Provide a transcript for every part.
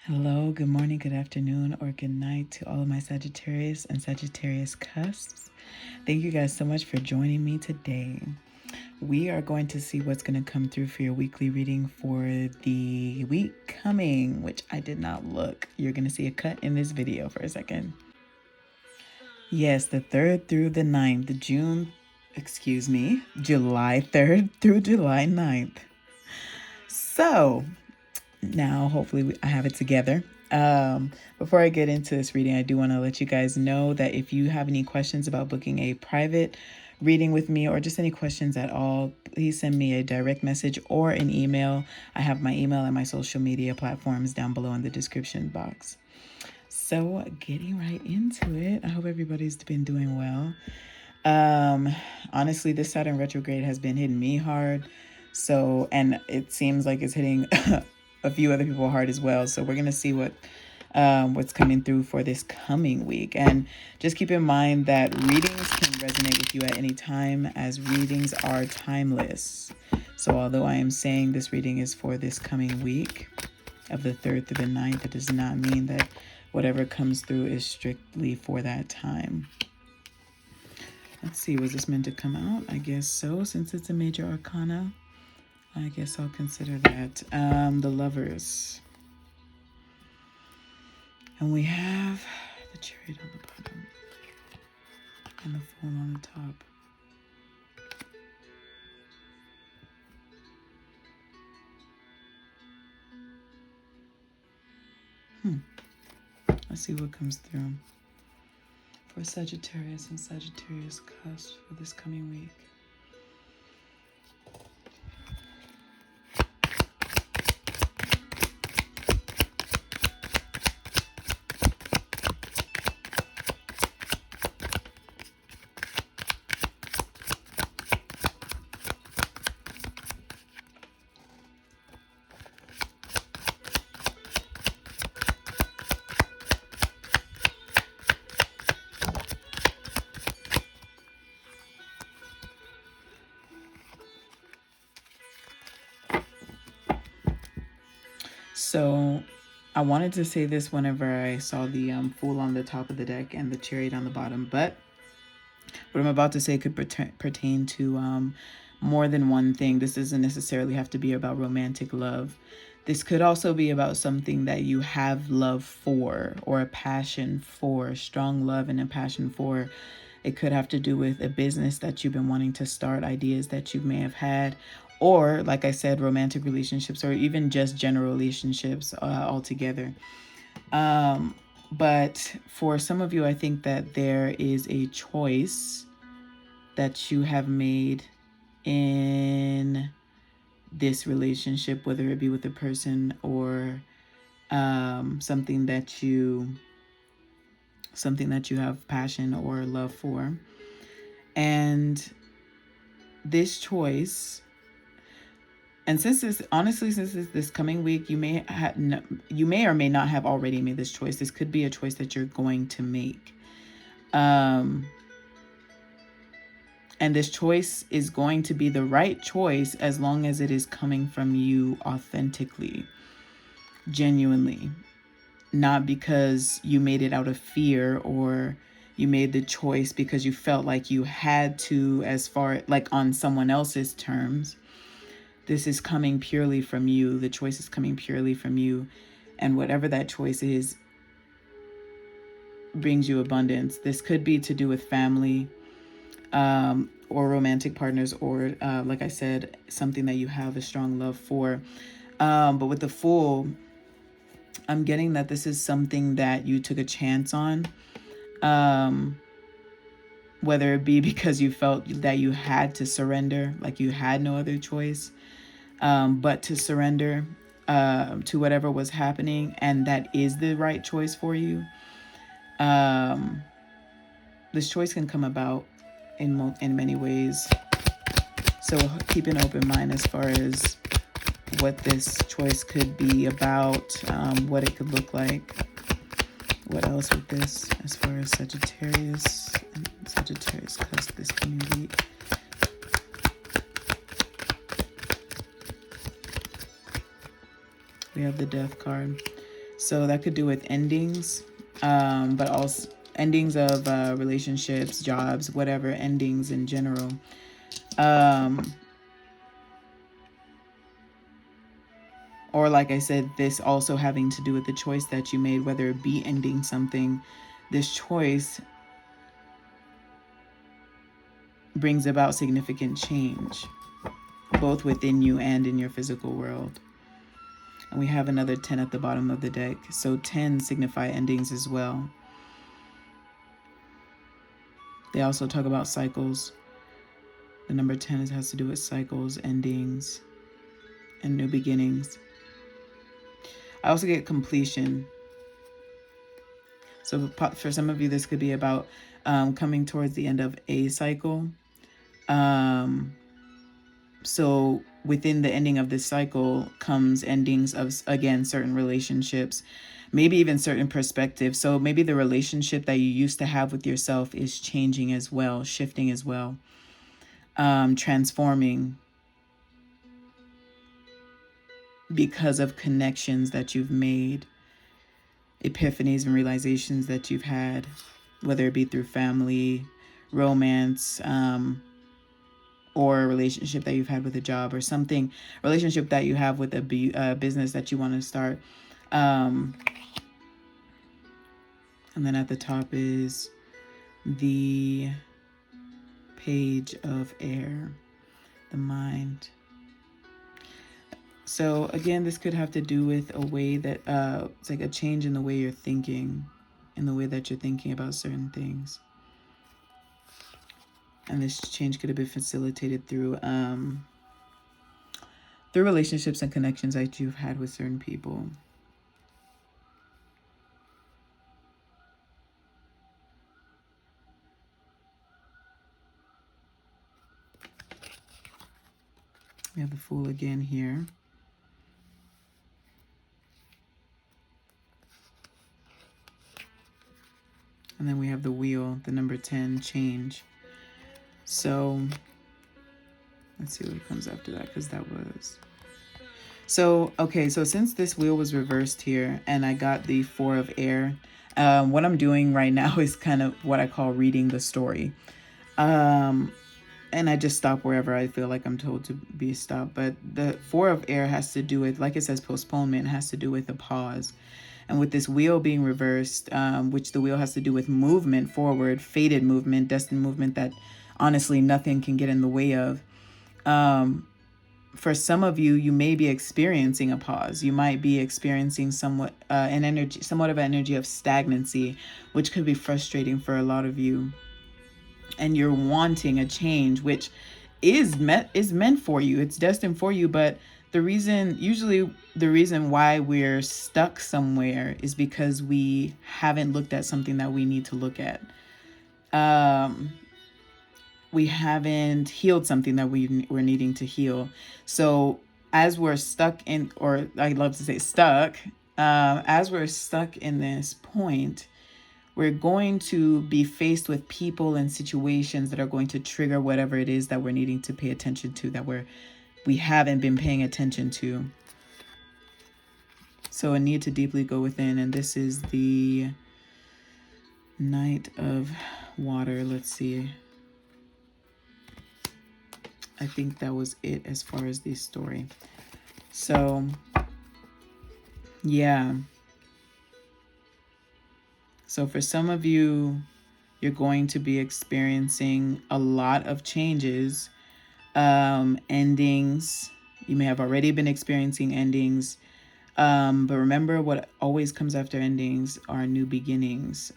Hello, good morning, good afternoon, or good night to all of my Sagittarius and Sagittarius cusps. Thank you guys so much for joining me today. We are going to see what's going to come through for your weekly reading for the week coming, which I did not look. You're going to see a cut in this video for a second. Yes, the 3rd through the 9th, July 3rd through July 9th. So, now hopefully I have it together. Before I get into this reading, I do want to let you guys know that if you have any questions about booking a private reading with me or just any questions at all, please send me a direct message or an email. I have my email and my social media platforms down below in the description box. So getting right into it, I hope everybody's been doing well. Honestly, this Saturn retrograde has been hitting me hard. So, and it seems like it's hitting a few other people hard as well. So we're going to see what's coming through for this coming week. And just keep in mind that readings can resonate with you at any time, as readings are timeless. So although I am saying this reading is for this coming week of the 3rd through the 9th, it does not mean that whatever comes through is strictly for that time. Let's see, was this meant to come out? I guess so, since it's a major arcana. I guess I'll consider that. The Lovers. And we have the Chariot on the bottom and the Fool on the top. Let's see what comes through for Sagittarius and Sagittarius cusp for this coming week. So I wanted to say this whenever I saw the Fool on the top of the deck and the Chariot on the bottom, but what I'm about to say could pertain to more than one thing. This doesn't necessarily have to be about romantic love. This could also be about something that you have love for, or a passion for, strong love and a passion for. It could have to do with a business that you've been wanting to start, ideas that you may have had, or like I said, romantic relationships, or even just general relationships altogether. But for some of you, I think that there is a choice that you have made in this relationship, whether it be with a person or something that you have passion or love for. And this choice, and since this coming week, you may or may not have already made this choice. This could be a choice that you're going to make. And this choice is going to be the right choice as long as it is coming from you authentically, genuinely, not because you made it out of fear, or you made the choice because you felt like you had to, as far like on someone else's terms. This is coming purely from you. The choice is coming purely from you. And whatever that choice is, brings you abundance. This could be to do with family, or romantic partners, or like I said, something that you have a strong love for. But with the Fool, I'm getting that this is something that you took a chance on, whether it be because you felt that you had to surrender, like you had no other choice, but to surrender to whatever was happening, and that is the right choice for you. This choice can come about in many ways. So keep an open mind as far as what this choice could be about, what it could look like. What else with this as far as Sagittarius and Sagittarius cusp this coming week? We have the Death card. So that could do with endings, but also endings of relationships, jobs, whatever, endings in general. Or like I said, this also having to do with the choice that you made, whether it be ending something. This choice brings about significant change, both within you and in your physical world. And we have another 10 at the bottom of the deck. So 10 signify endings as well. They also talk about cycles. The number 10 has to do with cycles, endings, and new beginnings. I also get completion. So for some of you, this could be about coming towards the end of a cycle. So within the ending of this cycle comes endings of, again, certain relationships, maybe even certain perspectives. So maybe the relationship that you used to have with yourself is changing as well, shifting as well, transforming because of connections that you've made, epiphanies and realizations that you've had, whether it be through family, romance, or a relationship that you've had with a job or something, relationship that you have with a business that you want to start. And then at the top is the Page of Air, the mind. So again, this could have to do with a way that it's like a change in the way you're thinking, in the way that you're thinking about certain things. And this change could have been facilitated through relationships and connections that you've had with certain people. We have the Fool again here. And then we have the Wheel, the number 10, change. So let's see what comes after that, because that was... So, okay, so since this wheel was reversed here and I got the Four of Air, what I'm doing right now is kind of what I call reading the story. And I just stop wherever I feel like I'm told to be stopped. But the Four of Air has to do with, like it says, postponement, has to do with a pause. And with this wheel being reversed, which the wheel has to do with movement forward, fated movement, destined movement that honestly nothing can get in the way of. For some of you, you may be experiencing a pause. You might be experiencing somewhat of an energy of stagnancy, which could be frustrating for a lot of you. And you're wanting a change, which is meant for you. It's destined for you. But usually the reason why we're stuck somewhere is because we haven't looked at something that we need to look at. We haven't healed something that we're needing to heal. So as we're stuck in, or I love to say stuck, as we're stuck in this point, we're going to be faced with people and situations that are going to trigger whatever it is that we're needing to pay attention to, that we haven't been paying attention to. So a need to deeply go within. And this is the Knight of Water. Let's see. I think that was it as far as the story. So, yeah. So for some of you, you're going to be experiencing a lot of changes, endings. You may have already been experiencing endings. But remember, what always comes after endings are new beginnings.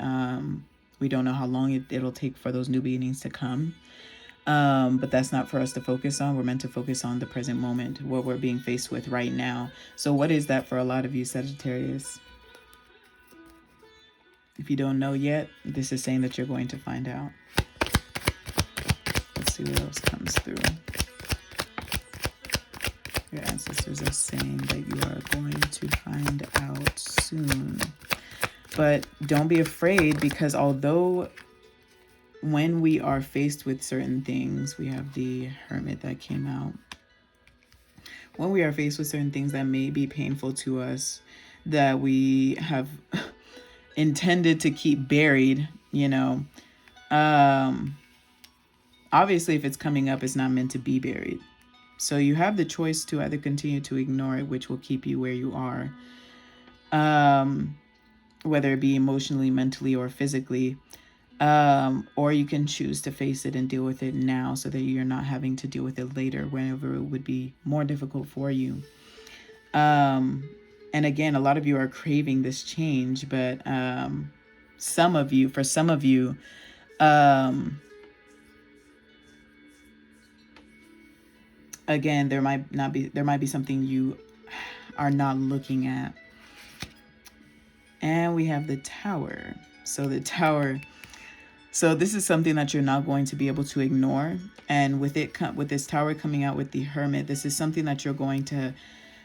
We don't know how long it'll take for those new beginnings to come. But that's not for us to focus on. We're meant to focus on the present moment, what we're being faced with right now. So what is that for a lot of you, Sagittarius? If you don't know yet, this is saying that you're going to find out. Let's see what else comes through. Your ancestors are saying that you are going to find out soon. But don't be afraid, because although when we are faced with certain things, we have the Hermit that came out. When we are faced with certain things that may be painful to us, that we have intended to keep buried, obviously if it's coming up, it's not meant to be buried. So you have the choice to either continue to ignore it, which will keep you where you are, whether it be emotionally, mentally, or physically, or you can choose to face it and deal with it now so that you're not having to deal with it later whenever it would be more difficult for you. And again, a lot of you are craving this change, but for some of you, again, there might be something you are not looking at. And we have the Tower. So the Tower, so this is something that you're not going to be able to ignore. And with this Tower coming out with the Hermit, this is something that you're going to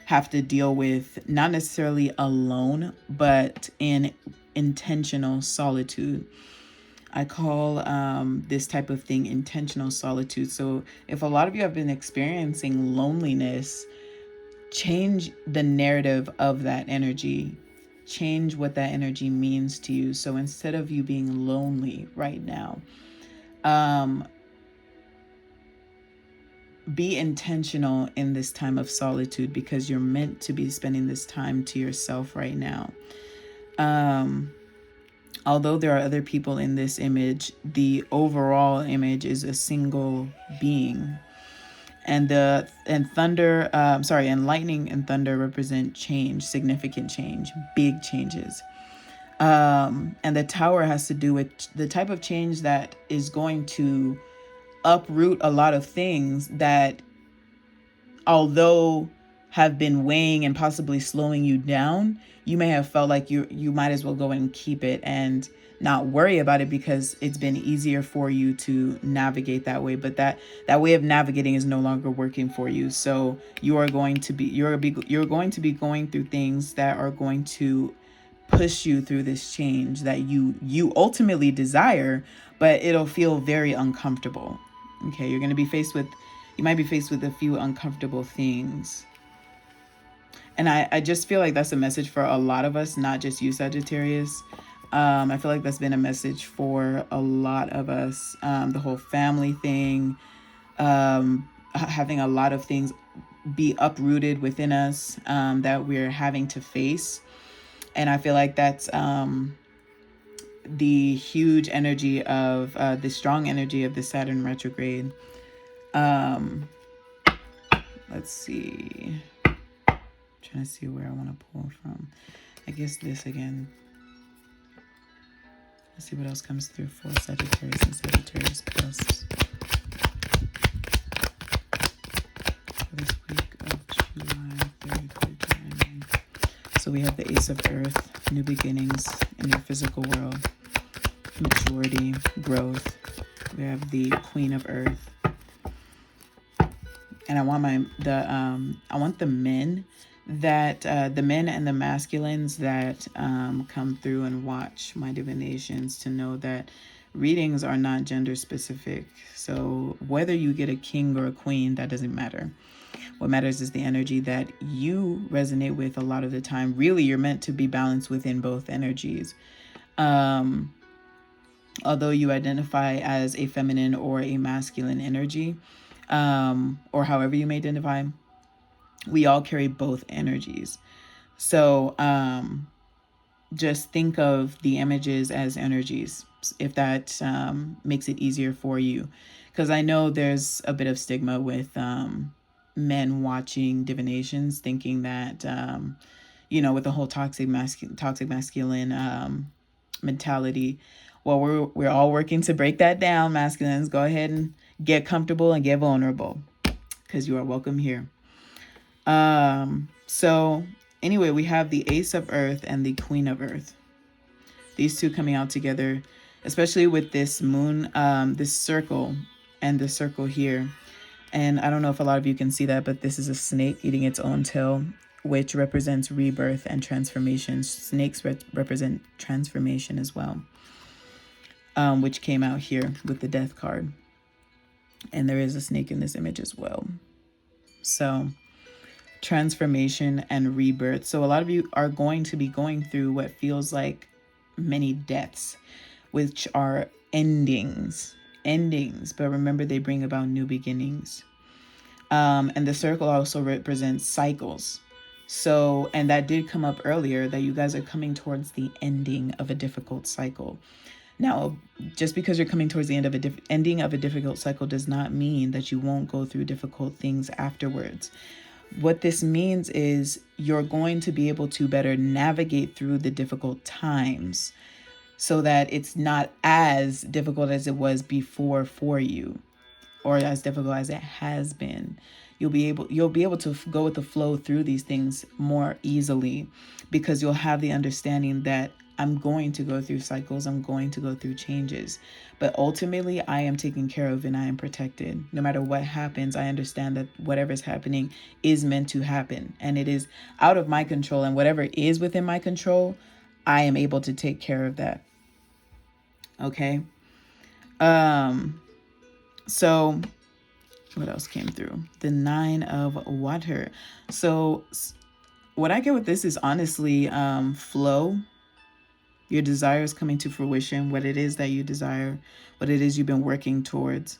have to deal with, not necessarily alone, but in intentional solitude. I call this type of thing intentional solitude. So if a lot of you have been experiencing loneliness, change the narrative of that energy. Change what that energy means to you. So instead of you being lonely right now, be intentional in this time of solitude, because you're meant to be spending this time to yourself right now. Although there are other people in this image, the overall image is a single being. And lightning and thunder represent change, significant change, big changes. And the Tower has to do with the type of change that is going to uproot a lot of things that, although have been weighing and possibly slowing you down, you may have felt like you might as well go and keep it and not worry about it because it's been easier for you to navigate that way. But that way of navigating is no longer working for you. So you're going to be going through things that are going to push you through this change that you ultimately desire, but it'll feel very uncomfortable. Okay, you might be faced with a few uncomfortable things. And I just feel like that's a message for a lot of us, not just you, Sagittarius. I feel like that's been a message for a lot of us. The whole family thing, having a lot of things be uprooted within us that we're having to face. And I feel like that's the huge energy of the strong energy of the Saturn retrograde. Let's see. Trying to see where I want to pull from. I guess this again. Let's see what else comes through for Sagittarius and Sagittarius plus for this week of July 3rd through July 9th. So we have the Ace of Earth, new beginnings in your physical world, maturity, growth. We have the Queen of Earth. And I want the men and the masculines that come through and watch my divinations to know that readings are not gender specific. So whether you get a king or a queen, that doesn't matter. What matters is the energy that you resonate with a lot of the time. Really, you're meant to be balanced within both energies. Although you identify as a feminine or a masculine energy, or however you may identify, we all carry both energies. So just think of the images as energies, if that makes it easier for you. Because I know there's a bit of stigma with men watching divinations, thinking that, with the whole toxic masculine mentality. Well, we're all working to break that down, masculines. Go ahead and get comfortable and get vulnerable, because you are welcome here. So anyway, we have the Ace of Earth and the Queen of Earth. These two coming out together, especially with this moon, this circle and the circle here. And I don't know if a lot of you can see that, but this is a snake eating its own tail, which represents rebirth and transformation. Snakes represent transformation as well, which came out here with the Death card. And there is a snake in this image as well. So transformation and rebirth. So a lot of you are going to be going through what feels like many deaths, which are endings, but remember, they bring about new beginnings. And the circle also represents cycles. So, and that did come up earlier, that you guys are coming towards the ending of a difficult cycle. Now, just because you're coming towards the end of ending of a difficult cycle does not mean that you won't go through difficult things afterwards. What this means is you're going to be able to better navigate through the difficult times so that it's not as difficult as it was before for you, or as difficult as it has been. You'll be able to go with the flow through these things more easily, because you'll have the understanding that I'm going to go through cycles, I'm going to go through changes, but ultimately I am taken care of and I am protected. No matter what happens, I understand that whatever is happening is meant to happen, and it is out of my control, and whatever is within my control, I am able to take care of that. Okay. So what else came through? The 9 of water. So what I get with this is honestly flow. Your desires coming to fruition, what it is that you desire, what it is you've been working towards.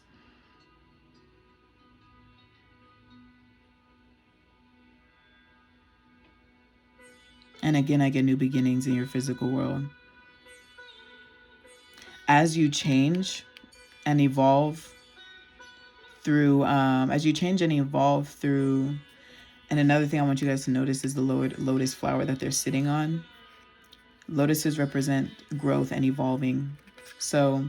And again, I get new beginnings in your physical world. As you change and evolve through, and another thing I want you guys to notice is the lotus flower that they're sitting on. Lotuses represent growth and evolving. So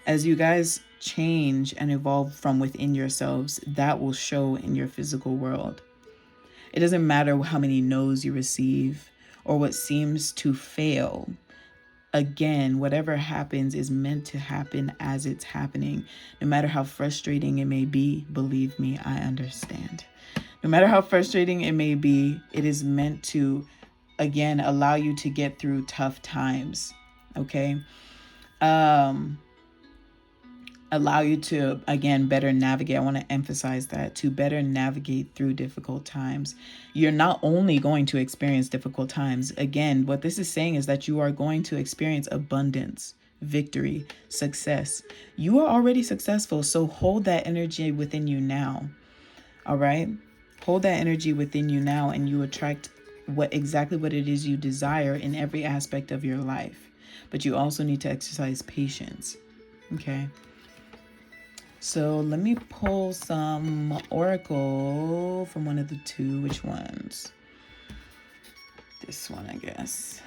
as you guys change and evolve from within yourselves, that will show in your physical world. It doesn't matter how many no's you receive or what seems to fail. Again, whatever happens is meant to happen as it's happening. No matter how frustrating it may be, believe me, I understand. No matter how frustrating it may be, it is meant to, again, allow you to get through tough times. Okay? Allow you to, again, better navigate. I want to emphasize that, to better navigate through difficult times. You're not only going to experience difficult times. Again, what this is saying is that you are going to experience abundance, victory, success. You are already successful, so hold that energy within you now. All right? Hold that energy within you now, and you attract exactly what it is you desire in every aspect of your life. But you also need to exercise patience. Okay? So let me pull some oracle from one of the two. Which ones? This one, I guess.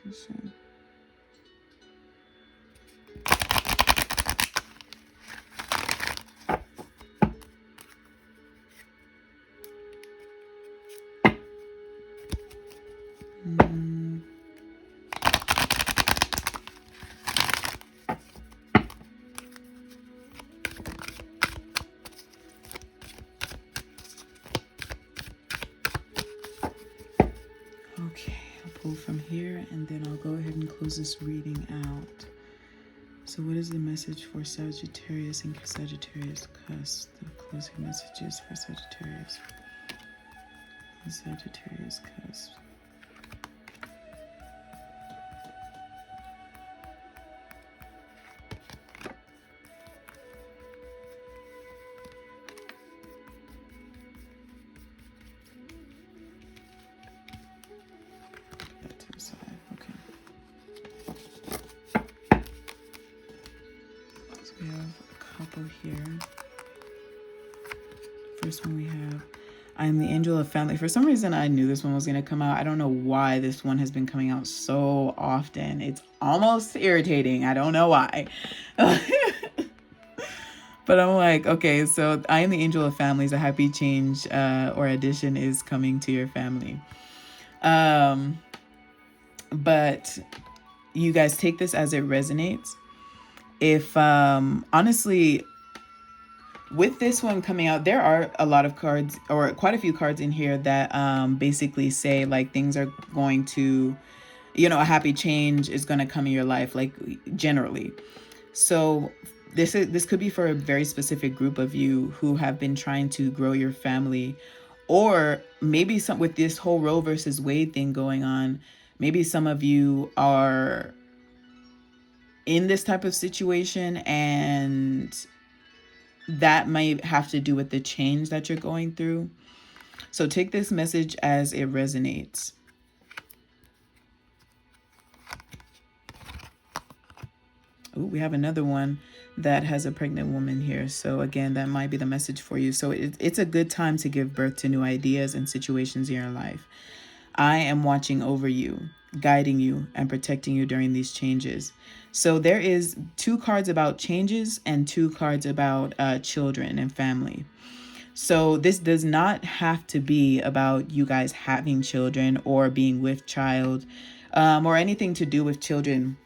This one. Okay, I'll pull from here and then I'll go ahead and close this reading out. So what is the message for Sagittarius and Sagittarius Cusp? The closing messages for Sagittarius. And Sagittarius Cusp. We have a couple here. First one we have, I am the angel of family. For some reason, I knew this one was going to come out. I don't know why this one has been coming out so often. It's almost irritating. I don't know why. But I'm like, okay, so I am the angel of families. A happy change or addition is coming to your family. But you guys take this as it resonates. If honestly, with this one coming out, there are a lot of cards, or quite a few cards in here that basically say like things are going to, a happy change is going to come in your life, like generally. So this could be for a very specific group of you who have been trying to grow your family, or maybe some with this whole Roe versus Wade thing going on. Maybe some of you are in this type of situation, and that might have to do with the change that you're going through. So take this message as it resonates. Ooh, we have another one that has a pregnant woman here. So again, that might be the message for you. So it's a good time to give birth to new ideas and situations in your life. I am watching over you, guiding you, and protecting you during these changes. So there is 2 cards about changes and 2 cards about children and family. So this does not have to be about you guys having children or being with child, or anything to do with children.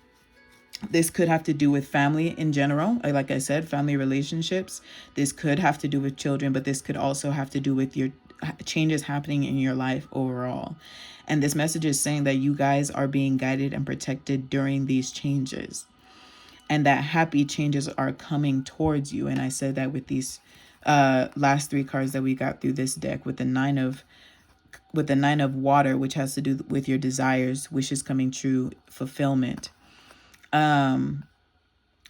This could have to do with family in general. Like I said, family relationships. This could have to do with children, but this could also have to do with your changes happening in your life overall. And this message is saying that you guys are being guided and protected during these changes, and that happy changes are coming towards you. And I said that with these last 3 cards that we got through this deck, with the nine of water, which has to do with your desires, wishes coming true, fulfillment. And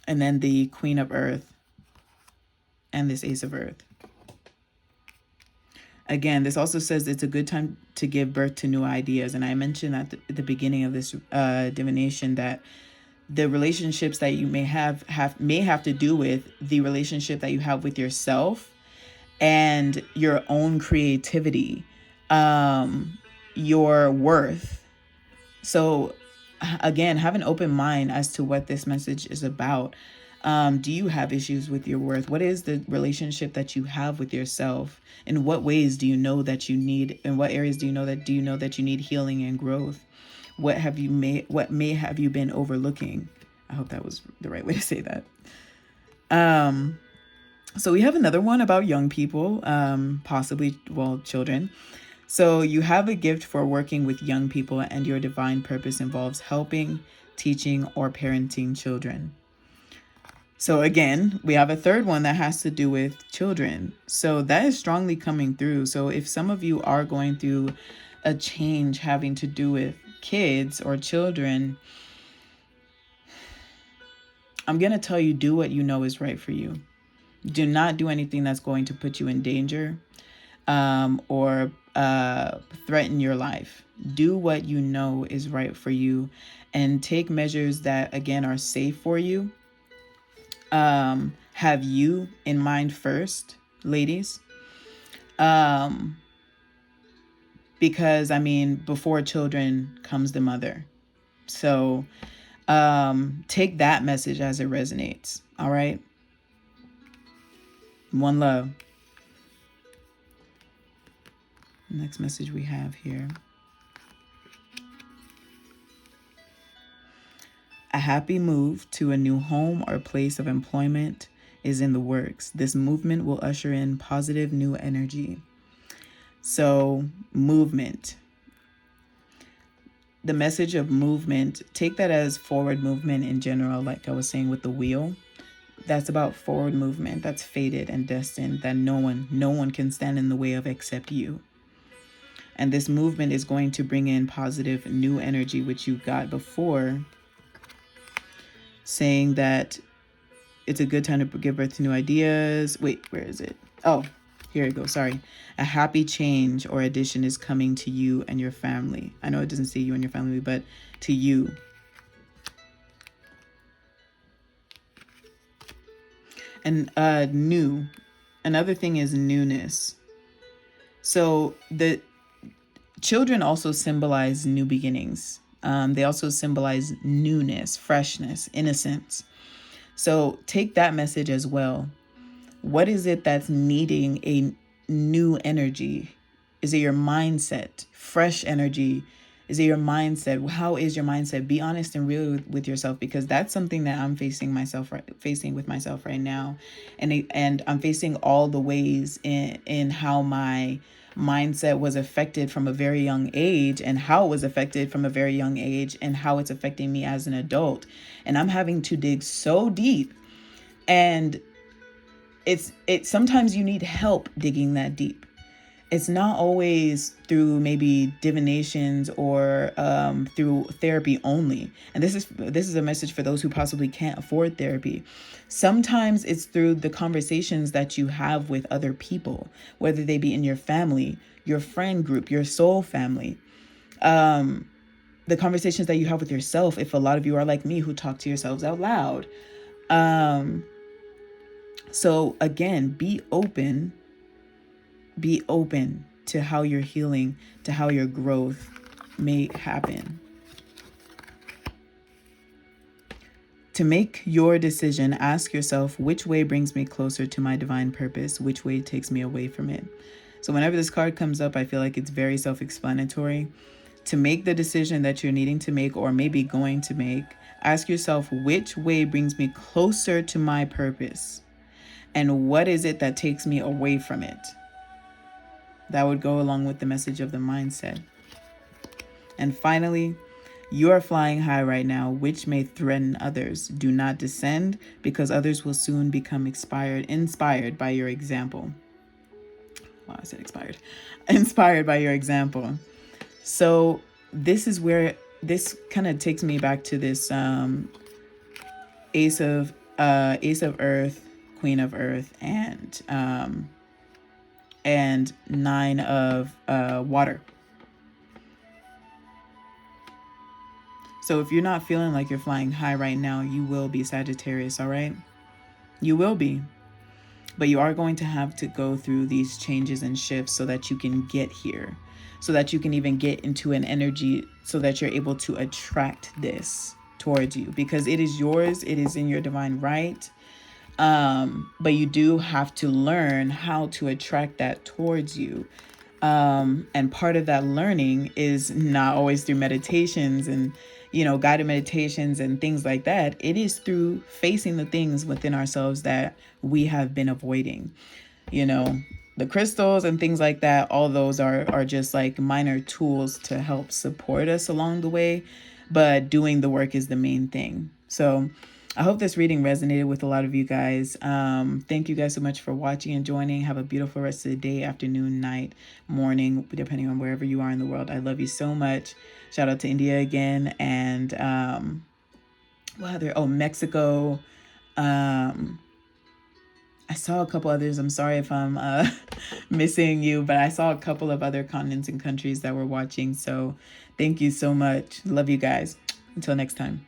then the Queen of Earth and this Ace of Earth. Again, this also says it's a good time to give birth to new ideas. And I mentioned at the beginning of this divination that the relationships that you may have to do with the relationship that you have with yourself and your own creativity, your worth. So again, have an open mind as to what this message is about. Do you have issues with your worth? What is the relationship that you have with yourself? In what ways do you know that you need, in what areas do you know that you need healing and growth? What may have you been overlooking? I hope that was the right way to say that. So we have another one about young people, possibly, children. So you have a gift for working with young people, and your divine purpose involves helping, teaching, or parenting children. So again, we have a third one that has to do with children. So that is strongly coming through. So if some of you are going through a change having to do with kids or children, I'm going to tell you, do what you know is right for you. Do not do anything that's going to put you in danger, or threaten your life. Do what you know is right for you, and take measures that, again, are safe for you. Have you in mind first, ladies. Because before children comes the mother. So take that message as it resonates. All right. One love. Next message we have here. A happy move to a new home or place of employment is in the works. This movement will usher in positive new energy. So, movement. The message of movement, take that as forward movement in general, like I was saying with the wheel. That's about forward movement. That's fated and destined, that no one can stand in the way of except you. And this movement is going to bring in positive new energy, which you got before, saying that it's a good time to give birth to new ideas. Wait, where is it? Oh, here it goes. Sorry. A happy change or addition is coming to you and your family. I know it doesn't say you and your family, but to you. And new. Another thing is newness. So the children also symbolize new beginnings. They also symbolize newness, freshness, innocence. So take that message as well. What is it that's needing a new energy? Is it your mindset? Fresh energy? Is it your mindset? How is your mindset? Be honest and real with yourself, because that's something that I'm facing with myself right now. And I'm facing all the ways in how my mindset was affected from a very young age, and how it was affected from a very young age, and how it's affecting me as an adult. And I'm having to dig so deep And it sometimes you need help digging that deep. It's not always through maybe divinations or through therapy only. And this is a message for those who possibly can't afford therapy. Sometimes it's through the conversations that you have with other people, whether they be in your family, your friend group, your soul family. The conversations that you have with yourself, if a lot of you are like me who talk to yourselves out loud. So again, be open to how your healing, to how your growth may happen. To make your decision, ask yourself, which way brings me closer to my divine purpose? Which way takes me away from it? So whenever this card comes up, I feel like it's very self-explanatory. To make the decision that you're needing to make or maybe going to make, ask yourself, which way brings me closer to my purpose? And what is it that takes me away from it? That would go along with the message of the mindset. And finally, you are flying high right now, which may threaten others. Do not descend, because others will soon become inspired by your example. Wow, I said expired. Inspired by your example. So this is where this kind of takes me back to this Ace of Earth, Queen of Earth, and Nine of Water. So if you're not feeling like you're flying high right now, you will be, Sagittarius, all right? You will be. But you are going to have to go through these changes and shifts so that you can get here, so that you can even get into an energy so that you're able to attract this towards you, because it is yours. It is in your divine right. But you do have to learn how to attract that towards you. And part of that learning is not always through meditations and, guided meditations and things like that. It is through facing the things within ourselves that we have been avoiding. The crystals and things like that, all those are just like minor tools to help support us along the way. But doing the work is the main thing. So I hope this reading resonated with a lot of you guys. Thank you guys so much for watching and joining. Have a beautiful rest of the day, afternoon, night, morning, depending on wherever you are in the world. I love you so much. Shout out to India again. And Mexico. I saw a couple others. I'm sorry if I'm missing you, but I saw a couple of other continents and countries that were watching. So thank you so much. Love you guys. Until next time.